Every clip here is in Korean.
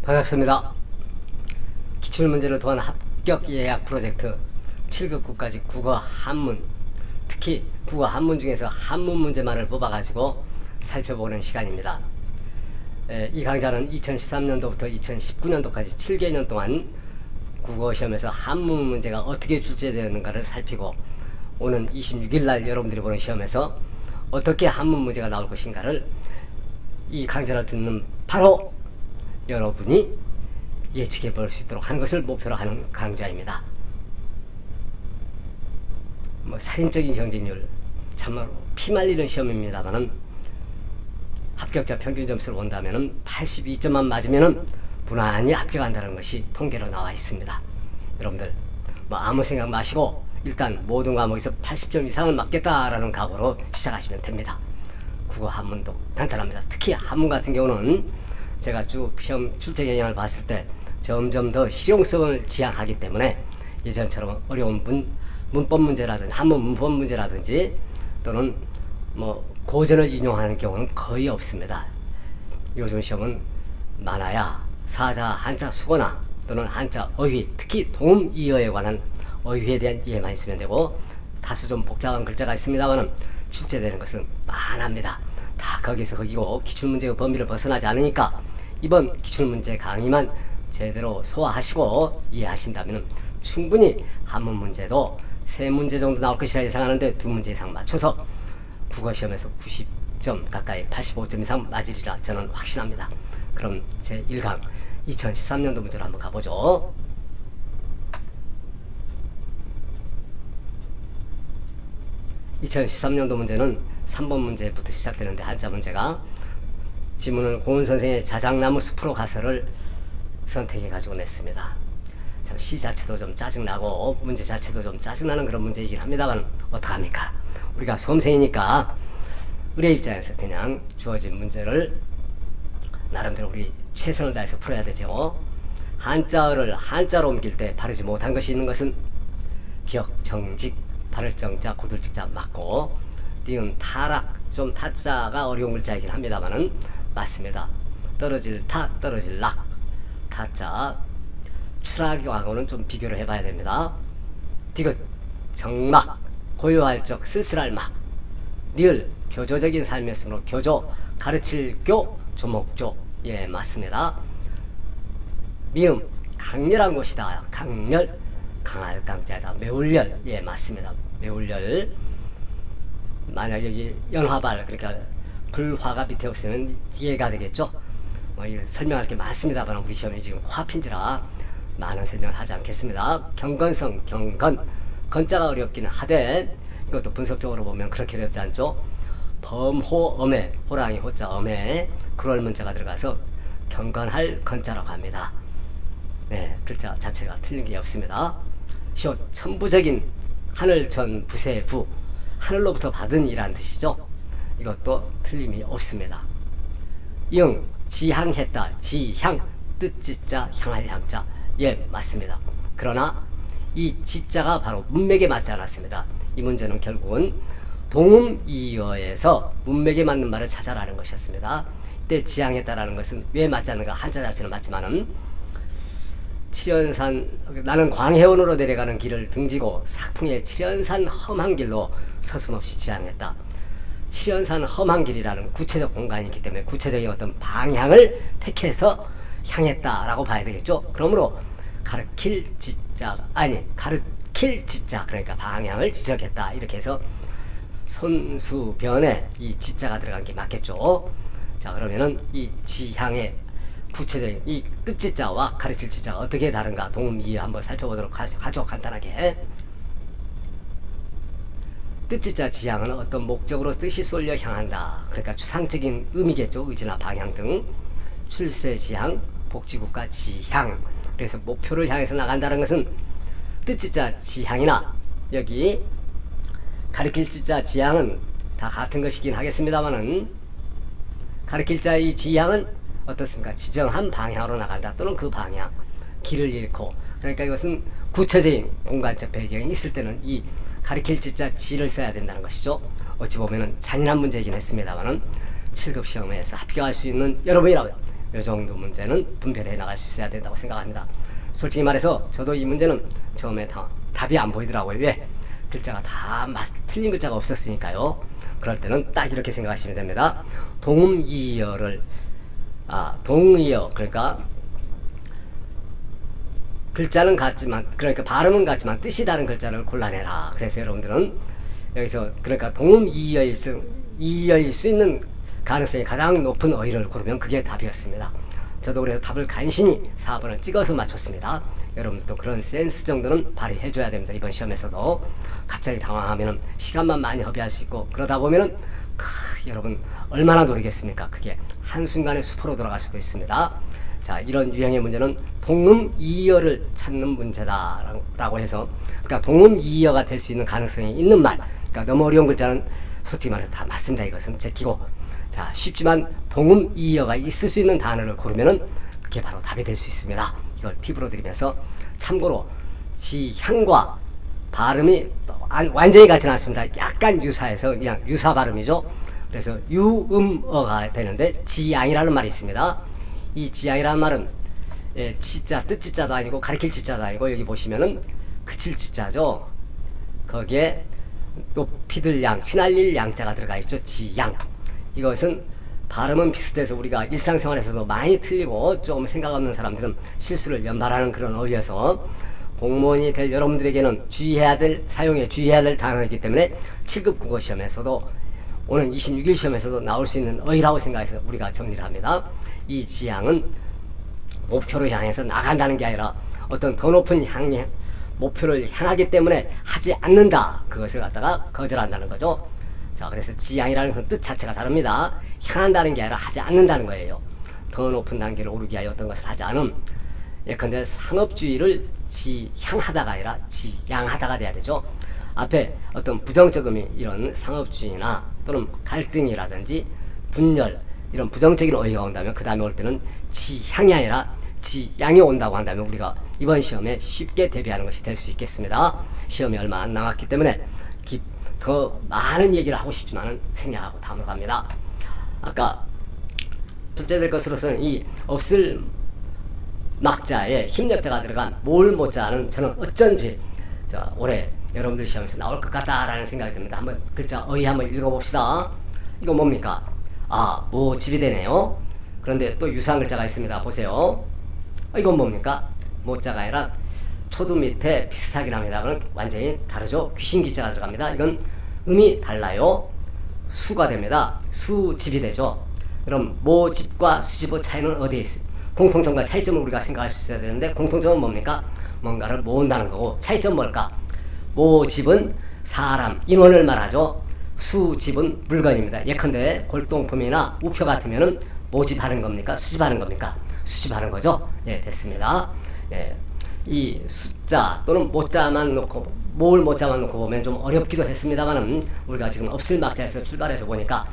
반갑습니다. 기출문제를 통한 합격 예약 프로젝트 7급9까지 국어 한문, 특히 국어 한문 중에서 한문 문제만을 뽑아가지고 살펴보는 시간입니다. 이 강좌는 2013년도부터 2019년도까지 7개년 동안 국어시험에서 한문 문제가 어떻게 출제되었는가를 살피고, 오는 26일날 여러분들이 보는 시험에서 어떻게 한문 문제가 나올 것인가를 이 강좌를 듣는 바로 여러분이 예측해 볼 수 있도록 하는 것을 목표로 하는 강좌입니다. 살인적인 경쟁률, 참으로 피말리는 시험입니다만은 합격자 평균 점수를 본다면은 82점만 맞으면은 무난히 합격한다는 것이 통계로 나와 있습니다. 여러분들 아무 생각 마시고 일단 모든 과목에서 80점 이상을 맞겠다라는 각오로 시작하시면 됩니다. 국어 한문도 간단합니다. 특히 한문 같은 경우는 제가 쭉 시험 출제 경향을 봤을 때 점점 더 실용성을 지향하기 때문에 예전처럼 어려운 문법 문제라든지 한문 문법 문제라든지 또는 고전을 인용하는 경우는 거의 없습니다. 요즘 시험은 많아야 사자, 한자, 수거나 또는 한자, 어휘, 특히 동음이어에 관한 어휘에 대한 이해만 있으면 되고, 다소 좀 복잡한 글자가 있습니다만 출제되는 것은 많합니다. 다 거기서 거기고 기출문제의 범위를 벗어나지 않으니까 이번 기출문제 강의만 제대로 소화하시고 이해하신다면 충분히 한문 문제도 3문제 정도 나올 것이라 예상하는데 2문제 이상 맞춰서 국어시험에서 90점 가까이 85점 이상 맞으리라 저는 확신합니다. 그럼 제1강 2013년도 문제로 한번 가보죠. (2013년도) 문제는 3번 문제부터 시작되는데, 한자 문제가 지문은 고은 선생의 자작나무 숲으로 가서를 선택해 가지고 냈습니다. 참 시 자체도 좀 짜증나고 문제 자체도 좀 짜증나는 그런 문제이긴 합니다만 어떡합니까? 우리가 수험생이니까 우리의 입장에서 그냥 주어진 문제를 나름대로 우리 최선을 다해서 풀어야 되죠. 한자어를 한자로 옮길 때 바르지 못한 것이 있는 것은 기역, 정직, 바를 정자, 고들 직자 맞고, 니은 타락, 좀 타자가 어려운 글자이긴 합니다만은 맞습니다. 떨어질 타, 떨어질 락, 타자 추락하고는 좀 비교를 해봐야 됩니다. 디귿, 정막, 고요할 적, 쓸쓸할 막. 니을, 교조적인 삶이었으므로 교조, 가르칠 교, 조목조. 예, 맞습니다. 미음, 강렬한 곳이다. 강렬, 강할 강자다. 매울열. 예, 맞습니다. 매울열. 만약 여기 연화발, 그러니까 불화가 밑에 없으면 이해가 되겠죠. 설명할 게 많습니다만 우리 시험이 지금 코앞인지라 많은 설명을 하지 않겠습니다. 경건성, 경건, 건자가 어렵기는 하되 이것도 분석적으로 보면 그렇게 어렵지 않죠. 범호엄에, 호랑이 호자 엄에 그럴 문자가 들어가서 경건할 건자라고 합니다. 네, 글자 자체가 틀린 게 없습니다. 시옷, 천부적인, 하늘천 부세부, 하늘로부터 받은 이라는 뜻이죠. 이것도 틀림이 없습니다. 영, 지향했다. 지향, 뜻지자, 향할 향자. 예, 맞습니다. 그러나 이 지자가 바로 문맥에 맞지 않았습니다. 이 문제는 결국은 동음이어에서 문맥에 맞는 말을 찾아라는 것이었습니다. 이때 지향했다라는 것은 왜 맞지 않는가? 한자 자체는 맞지만은 칠연산, 나는 광해원으로 내려가는 길을 등지고 삭풍의 칠연산 험한 길로 서슴없이 지향했다. 칠연산 험한 길이라는 구체적 공간이 있기 때문에 구체적인 어떤 방향을 택해서 향했다라고 봐야 되겠죠. 그러므로 가르칠 지자, 가르칠 지자, 그러니까 방향을 지적했다, 이렇게 해서 손수변에 이 지자가 들어간 게 맞겠죠. 자, 그러면은 이 지향의 구체적인 이 뜻지자와 가르칠 지자가 어떻게 다른가 동음이해 한번 살펴보도록 하죠. 간단하게. 뜻지자 지향은 어떤 목적으로 뜻이 쏠려 향한다. 그러니까 추상적인 의미겠죠. 의지나 방향 등. 출세 지향, 복지국가 지향. 그래서 목표를 향해서 나간다는 것은 뜻지자 지향이나 여기 가르칠 지자 지향은 다 같은 것이긴 하겠습니다만은, 가르칠 자의 지향은 어떻습니까? 지정한 방향으로 나간다, 또는 그 방향, 길을 잃고. 그러니까 이것은 구체적인 공간적 배경이 있을 때는 이 가르칠 지자 지를 써야 된다는 것이죠. 어찌 보면은 잔인한 문제이긴 했습니다만은 7급 시험에서 합격할 수 있는 여러분이라고 이 정도 문제는 분별해 나갈 수 있어야 된다고 생각합니다. 솔직히 말해서 저도 이 문제는 처음에 답이 안 보이더라고요. 왜? 글자가 다 틀린 글자가 없었으니까요. 그럴 때는 딱 이렇게 생각하시면 됩니다. 동음이어를 동의어, 그러니까 글자는 같지만, 그러니까 발음은 같지만 뜻이 다른 글자를 골라내라. 그래서 여러분들은 여기서 그러니까 동음이어일 수 있는 가능성이 가장 높은 어휘를 고르면 그게 답이었습니다. 저도 그래서 답을 간신히 4번을 찍어서 맞췄습니다. 여러분들도 그런 센스 정도는 발휘해줘야 됩니다. 이번 시험에서도 갑자기 당황하면 시간만 많이 허비할 수 있고, 그러다 보면은 여러분 얼마나 노리겠습니까? 그게 한순간에 수포로 돌아갈 수도 있습니다. 자, 이런 유형의 문제는 동음이어를 찾는 문제다라고 해서, 그러니까 동음이어가 될 수 있는 가능성이 있는 말, 그러니까 너무 어려운 글자는 솔직히 말해서 다 맞습니다. 이것은 제끼고, 자, 쉽지만 동음이어가 있을 수 있는 단어를 고르면은 그게 바로 답이 될 수 있습니다. 이걸 팁으로 드리면서, 참고로 지향과 발음이 완전히 같지는 않습니다. 약간 유사해서 그냥 유사 발음이죠. 그래서 유음어가 되는데 지양이라는 말이 있습니다. 이 지양이라는 말은 지자, 뜻지자도 아니고 가리킬 지자도 아니고, 여기 보시면은 그칠 지자죠. 거기에 높이들 양, 휘날릴 양자가 들어가 있죠. 지양. 이것은 발음은 비슷해서 우리가 일상생활에서도 많이 틀리고 좀 생각 없는 사람들은 실수를 연발하는 그런 어휘여서 공무원이 될 여러분들에게는 사용에 주의해야 될 단어이기 때문에 7급 국어시험에서도, 오늘 26일 시험에서도 나올 수 있는 어휘라고 생각해서 우리가 정리를 합니다. 이 지향은 목표를 향해서 나간다는 게 아니라 어떤 더 높은 목표를 향하기 때문에 하지 않는다. 그것을 갖다가 거절한다는 거죠. 자, 그래서 지향이라는 그 뜻 자체가 다릅니다. 향한다는 게 아니라 하지 않는다는 거예요. 더 높은 단계를 오르기 위하여 어떤 것을 하지 않음. 예컨대 상업주의를 지향하다가 아니라 지양하다가 돼야 되죠. 앞에 어떤 부정적 의미, 이런 상업주의나 또는 갈등이라든지 분열, 이런 부정적인 어휘가 온다면 그 다음에 올 때는 지향이 아니라 지양이 온다고 한다면 우리가 이번 시험에 쉽게 대비하는 것이 될 수 있겠습니다. 시험이 얼마 안 남았기 때문에 더 많은 얘기를 하고 싶지만은 생략하고 다음으로 갑니다. 아까 출제될 것으로서는 이 없을 막자에 힘력자가 들어간 몰모자는 저는 어쩐지 올해 여러분들 시험에서 나올 것 같다라는 생각이 듭니다. 한번 글자 어휘 한번 읽어봅시다. 이거 뭡니까? 모집이 되네요. 그런데 또 유사한 글자가 있습니다. 보세요. 이건 뭡니까? 모자가 아니라 초두 밑에 비슷하긴 합니다. 그건 완전히 다르죠. 귀신 기자가 들어갑니다. 이건 음이 달라요. 수가 됩니다. 수집이 되죠. 그럼 모집과 수집의 차이는 어디에 있습니까? 공통점과 차이점을 우리가 생각할 수 있어야 되는데, 공통점은 뭡니까? 뭔가를 모은다는 거고, 차이점 뭘까? 모집은 사람, 인원을 말하죠. 수집은 물건입니다. 예컨대 골동품이나 우표 같으면은 모집하는 겁니까? 수집하는 겁니까? 수집하는 거죠. 예, 됐습니다. 예, 이 숫자 또는 모자만 놓고, 모을 모자만 놓고 보면 좀 어렵기도 했습니다만은 우리가 지금 없을 막자에서 출발해서 보니까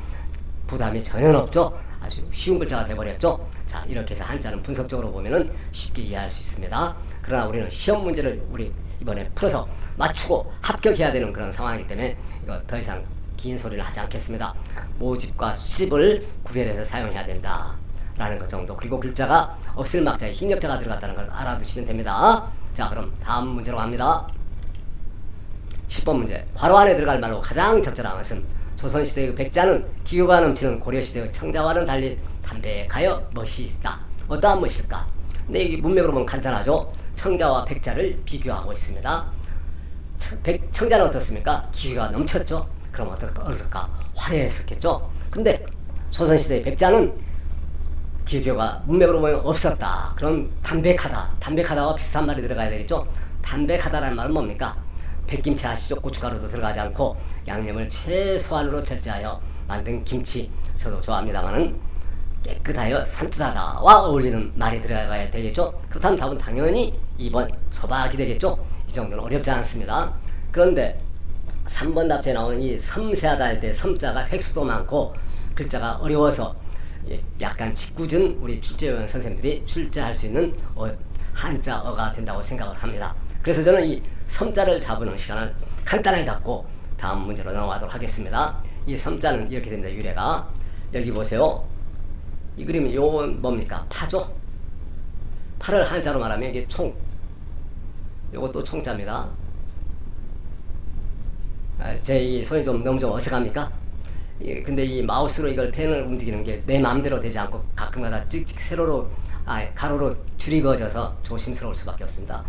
부담이 전혀 없죠. 아주 쉬운 글자가 돼버렸죠. 자, 이렇게 해서 한자는 분석적으로 보면은 쉽게 이해할 수 있습니다. 그러나 우리는 시험 문제를 이번에 풀어서 맞추고 합격해야 되는 그런 상황이기 때문에 이거 더 이상 긴 소리를 하지 않겠습니다. 모집과 수집을 구별해서 사용해야 된다 라는 것 정도, 그리고 글자가 없을 막자에 힘력자가 들어갔다는 걸 알아두시면 됩니다. 자, 그럼 다음 문제로 갑니다. 10번 문제. 괄호 안에 들어갈 말로 가장 적절한 것은 조선시대의 백자는 기교가 넘치는 고려시대의 청자와는 달리 담백하여 멋있다. 어떠한 멋일까? 근데 이 문맥으로 보면 간단하죠. 청자와 백자를 비교하고 있습니다. 청자는 어떻습니까? 기교가 넘쳤죠. 그럼 어떨까? 화려했었겠죠. 근데 조선시대의 백자는 기교가 문맥으로 보면 없었다. 그럼 담백하다. 담백하다와 비슷한 말이 들어가야 되겠죠. 담백하다라는 말은 뭡니까? 백김치 아시죠? 고춧가루도 들어가지 않고 양념을 최소한으로 절제하여 만든 김치, 저도 좋아합니다만은 깨끗하여 산뜻하다와 어울리는 말이 들어가야 되겠죠. 그렇다면 답은 당연히 2번 소박이 되겠죠. 이 정도는 어렵지 않습니다. 그런데 3번 답지에 나오는 이 섬세하다 할 때 섬자가 획수도 많고 글자가 어려워서 약간 짓궂은 우리 출제위원 선생님들이 출제할 수 있는 한자어가 된다고 생각을 합니다. 그래서 저는 이 섬자를 잡는 시간을 간단하게 갖고 다음 문제로 넘어가도록 하겠습니다. 이 섬자는 이렇게 됩니다. 유래가 여기 보세요. 이 그림은 요건 뭡니까? 파죠? 팔을 한자로 말하면 이게 총. 요것도 총자입니다. 제 손이 너무 어색합니까? 근데 이 마우스로 이걸 펜을 움직이는 게 내 마음대로 되지 않고 가끔가다 찍찍 가로로 줄이 그어져서 조심스러울 수밖에 없습니다.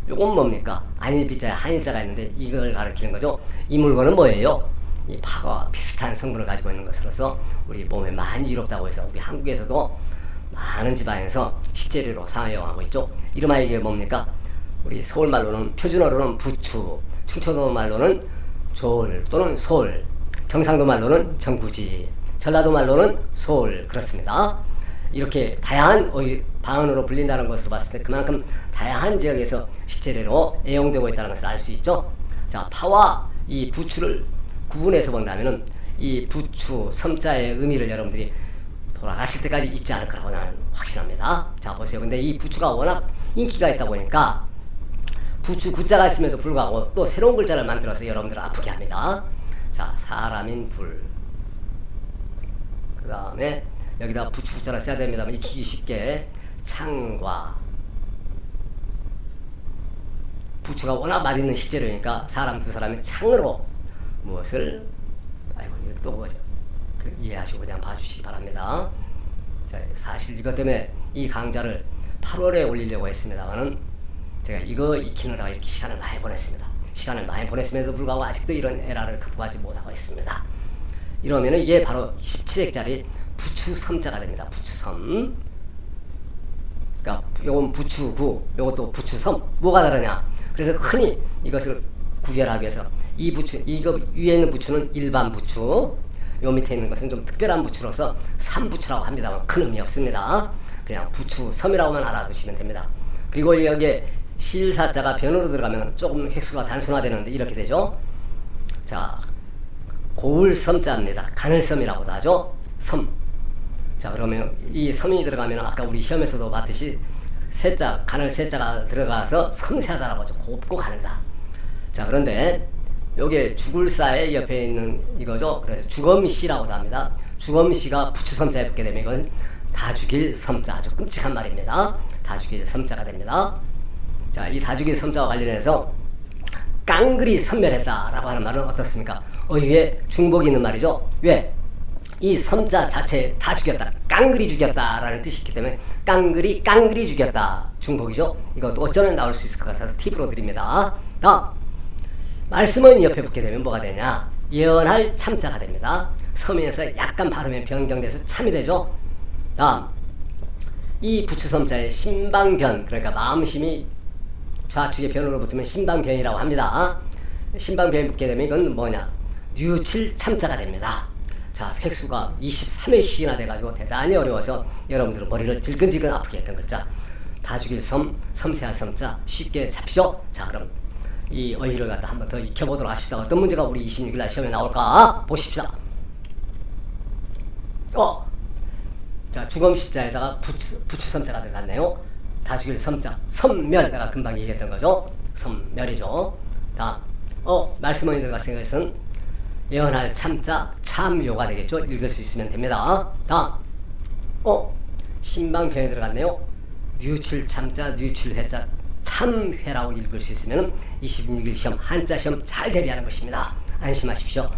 요건 뭡니까? 한일비자에 한일자가 있는데 이걸 가리키는 거죠. 이 물건은 뭐예요? 이 파와 비슷한 성분을 가지고 있는 것으로서 우리 몸에 많이 유롭다고 해서 우리 한국에서도 많은 지방에서 식재료로 사용하고 있죠. 이름하여 이게 뭡니까? 우리 서울말로는 표준어로는 부추, 충청도 말로는 조을 또는 소을, 경상도 말로는 정구지, 전라도 말로는 소을, 그렇습니다. 이렇게 다양한 방언으로 불린다는 것으로 봤을 때 그만큼 다양한 지역에서 식재료로 애용되고 있다는 것을 알 수 있죠. 자, 파와 이 부추를 구분해서 본다면은 이 부추 섬자의 의미를 여러분들이 돌아가실 때까지 잊지 않을 거라고 나는 확신합니다. 자, 보세요. 근데 이 부추가 워낙 인기가 있다 보니까 부추 구자가 있음에도 불구하고 또 새로운 글자를 만들어서 여러분들을 아프게 합니다. 자, 사람인 둘. 그 다음에 여기다 부추 구자를 써야 됩니다. 익히기 쉽게 창과. 부추가 워낙 맛있는 식재료니까 사람 두 사람이 창으로 무엇을, 아이고 이거 또 뭐죠? 이해하시고 그냥 봐주시기 바랍니다. 자, 사실 이것 때문에 이 강좌를 8월에 올리려고 했습니다만은 제가 이거 익히느라고 이렇게 시간을 많이 보냈습니다. 시간을 많이 보냈음에도 불구하고 아직도 이런 에러를 극복하지 못하고 있습니다. 이러면 이게 바로 17핵짜리 부추섬자가 됩니다. 부추섬. 그러니까 요건 부추구, 요것도 부추섬. 뭐가 다르냐? 그래서 흔히 이것을 구별하기 위해서 이 부추, 이거 위에 있는 부추는 일반 부추, 요 밑에 있는 것은 좀 특별한 부추로서 삼부추라고 합니다만 큰 의미 없습니다. 그냥 부추섬이라고만 알아두시면 됩니다. 그리고 여기에 실사자가 변으로 들어가면 조금 획수가 단순화되는데 이렇게 되죠. 자, 고을섬자입니다. 가늘섬이라고도 하죠. 섬. 자, 그러면 이 섬이 들어가면 아까 우리 시험에서도 봤듯이 세자, 가늘 세자가 들어가서 섬세하다라고 하죠. 곱고 가늘다. 자, 그런데 요게 죽을사의 옆에 있는 이거죠. 그래서 죽엄시라고도 합니다. 죽엄시가 부추섬자에 붙게 되면 이건 다 죽일 섬자, 아주 끔찍한 말입니다. 다 죽일 섬자가 됩니다. 자, 이 다 죽일 섬자와 관련해서 깡그리 섬멸했다라고 하는 말은 어떻습니까? 위에 중복이 있는 말이죠. 왜? 이 섬자 자체에 다 죽였다, 깡그리 죽였다라는 뜻이 있기 때문에 깡그리 죽였다, 중복이죠. 이것도 어쩌면 나올 수 있을 것 같아서 팁으로 드립니다. 다음, 말씀은 옆에 붙게 되면 뭐가 되냐? 예언할 참자가 됩니다. 섬에서 약간 발음이 변경돼서 참이 되죠. 다음, 이 부추섬자의 신방변, 그러니까 마음심이 좌측의 변으로 붙으면 신방변이라고 합니다. 신방변이 붙게 되면 이건 뭐냐? 뉘우칠 참자가 됩니다. 자, 획수가 23회씩이나 돼가지고 대단히 어려워서 여러분들은 머리를 질끈질끈 아프게 했던 글자. 다 죽일 섬, 섬세한 섬자 쉽게 잡히죠? 자, 그럼 이 어휘를 갖다 한번 더 익혀보도록 합시다. 어떤 문제가 우리 26일날 시험에 나올까? 보십시다. 자, 주검시자에다가 부추섬자가 들어갔네요. 다 죽일 섬자, 섬멸. 내가 금방 얘기했던 거죠. 섬멸이죠. 다음, 말씀원이 들어갔으니까 이것은 예언할 참자, 참요가 되겠죠. 읽을 수 있으면 됩니다. 다음, 신방편에 들어갔네요. 뉘우칠 참자, 뉘우칠 회자, 참회라고 읽을 수 있으면 26일 시험, 한자 시험 잘 대비하는 것입니다. 안심하십시오.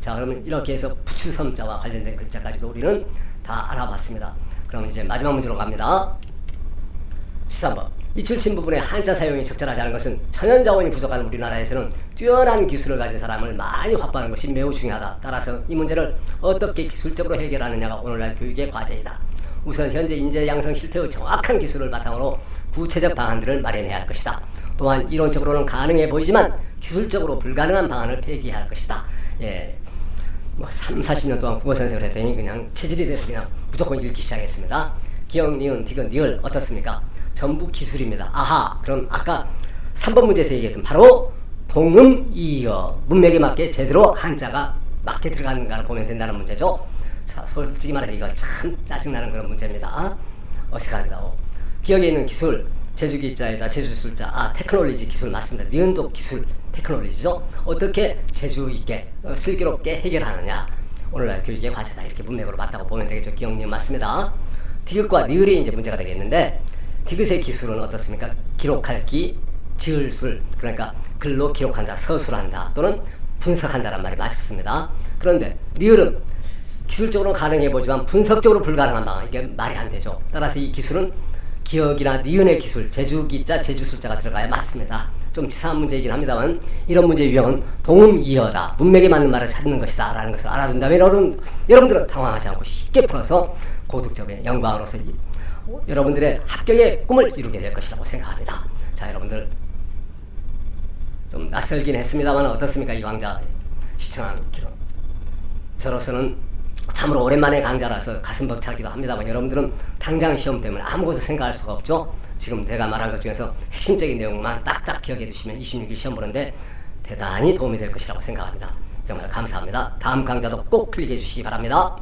자, 그러면 이렇게 해서 부추섬자와 관련된 글자까지도 우리는 다 알아봤습니다. 그럼 이제 마지막 문제로 갑니다. 13번. 밑줄 친 부분에 한자 사용이 적절하지 않은 것은 천연자원이 부족한 우리나라에서는 뛰어난 기술을 가진 사람을 많이 확보하는 것이 매우 중요하다. 따라서 이 문제를 어떻게 기술적으로 해결하느냐가 오늘날 교육의 과제이다. 우선 현재 인재 양성 실태의 정확한 기술을 바탕으로 구체적 방안들을 마련해야 할 것이다. 또한 이론적으로는 가능해 보이지만 기술적으로 불가능한 방안을 폐기해야 할 것이다. 예, 3, 40년 동안 국어 선생을 했더니 그냥 체질이 돼서 그냥 무조건 읽기 시작했습니다. 기역, 니은, 디귿, 니을 어떻습니까? 전부 기술입니다. 아하, 그럼 아까 3번 문제에서 얘기했던 바로 동음이어 문맥에 맞게 제대로 한자가 맞게 들어가는가를 보면 된다는 문제죠. 자, 솔직히 말해서 이거 참 짜증나는 그런 문제입니다. 어색합니다. 기억에 있는 기술, 제주기자에다 제주술자, 테크놀로지 기술 맞습니다. 니은도 기술, 테크놀로지죠. 어떻게 재주 있게 슬기롭게 해결하느냐. 오늘날 교육의 과제다 이렇게 문맥으로 맞다고 보면 되겠죠. 기억님 맞습니다. 디귿과 니을이 이제 문제가 되겠는데 디귿의 기술은 어떻습니까? 기록할 기, 지을 술, 그러니까 글로 기록한다, 서술한다 또는 분석한다란 말이 맞습니다. 그런데 니을은 기술적으로 가능해 보지만 분석적으로 불가능한 방안, 이게 말이 안 되죠. 따라서 이 기술은 기억이나 니은의 기술, 제주기자, 제주술자가 들어가야 맞습니다. 좀 치사한 문제이긴 합니다만 이런 문제의 유형은 동음이어다, 문맥에 맞는 말을 찾는 것이다 라는 것을 알아준다면 여러분들은 당황하지 않고 쉽게 풀어서 고득점의 영광으로서 여러분들의 합격의 꿈을 이루게 될 것이라고 생각합니다. 자, 여러분들 좀 낯설긴 했습니다만 어떻습니까? 이 강좌 시청하는 기록 저로서는 참으로 오랜만에 강좌라서 가슴 벅차기도 합니다만 여러분들은 당장 시험 때문에 아무것도 생각할 수가 없죠. 지금 제가 말한 것 중에서 핵심적인 내용만 딱딱 기억해 두시면 26일 시험 보는데 대단히 도움이 될 것이라고 생각합니다. 정말 감사합니다. 다음 강좌도 꼭 클릭해 주시기 바랍니다.